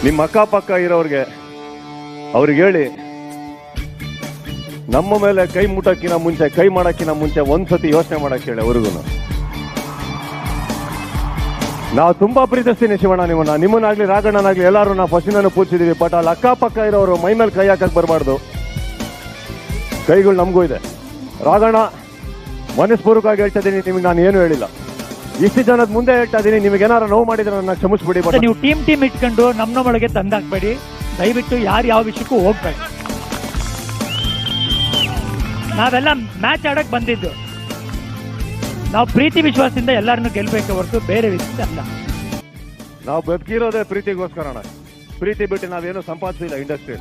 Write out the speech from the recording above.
ನಿಮ್ಮ ಅಕ್ಕಪಕ್ಕ ಇರೋರಿಗೆ ಅವ್ರಿಗೆ ಹೇಳಿ, ನಮ್ಮ ಮೇಲೆ ಕೈ ಮುಟ್ಟಕ್ಕಿನ ಮುಂಚೆ, ಕೈ ಮಾಡಕ್ಕಿನ ಮುಂಚೆ ಒಂದ್ಸತಿ ಯೋಚನೆ ಮಾಡಕ್ ಹೇಳಿ ಅವ್ರಿಗೂ. ನಾವು ತುಂಬಾ ಪ್ರೀತಿಸ್ತೀನಿ ಶಿವಣ್ಣ ನಿಮ್ಮನ್ನಾಗ್ಲಿ ರಾಘಣ್ಣನಾಗ್ಲಿ ಎಲ್ಲರೂ ನಾವು ಫಸ್ಟಿಂದನೂ ಪೂಜಿಸಿದೀವಿ. ಬಟ್ ಅಲ್ಲಿ ಅಕ್ಕಪಕ್ಕ ಇರೋರು ಮೈ ಮೇಲೆ ಕೈ ಹಾಕಕ್ ಬರಬಾರ್ದು. ಕೈಗಳು ನಮಗೂ ಇದೆ. ರಾಘಣ್ಣ, ಮನಸ್ಪೂರ್ವಕವಾಗಿ ಹೇಳ್ತಾ ಇದ್ದೀನಿ, ನಿಮಗೆ ನಾನು ಏನು ಹೇಳಿಲ್ಲ. ಇಷ್ಟು ಜನದ ಮುಂದೆ ಹೇಳ್ತಾ ಇದ್ದೀನಿ, ನಿಮಗೆ ಏನಾರು ನೋವು ಮಾಡಿದ್ರೆ ನನ್ನ ಕ್ಷಮಿಸ್ಬಿಡಿ. ಬಟ್ ನೀವು ಟೀಮ್ ಇಟ್ಕೊಂಡು ನಮ್ಮೊಳಗೆ ತಂದಾಕ್ಬೇಡಿ ದಯವಿಟ್ಟು. ಯಾರು ಯಾವ ವಿಷಯಕ್ಕೂ ಹೋಗ್ಬೇಡಿ. ನಾವೆಲ್ಲ ಮ್ಯಾಚ್ ಆಡಕ್ ಬಂದಿದ್ದು. ನಾವು ಪ್ರೀತಿ ವಿಶ್ವಾಸದಿಂದ ಎಲ್ಲರನ್ನು ಗೆಲ್ಬೇಕೆ ಹೊರತು ಬೇರೆ ವಿಷಯ ಅಲ್ಲ. ನಾವು ಬದುಕಿರೋದೇ ಪ್ರೀತಿಗೋಸ್ಕರ. ಪ್ರೀತಿ ಬಿಟ್ಟು ನಾವೇನು ಸಂಪಾದಿಸಿಲ್ಲ ಇಂಡಸ್ಟ್ರಿ.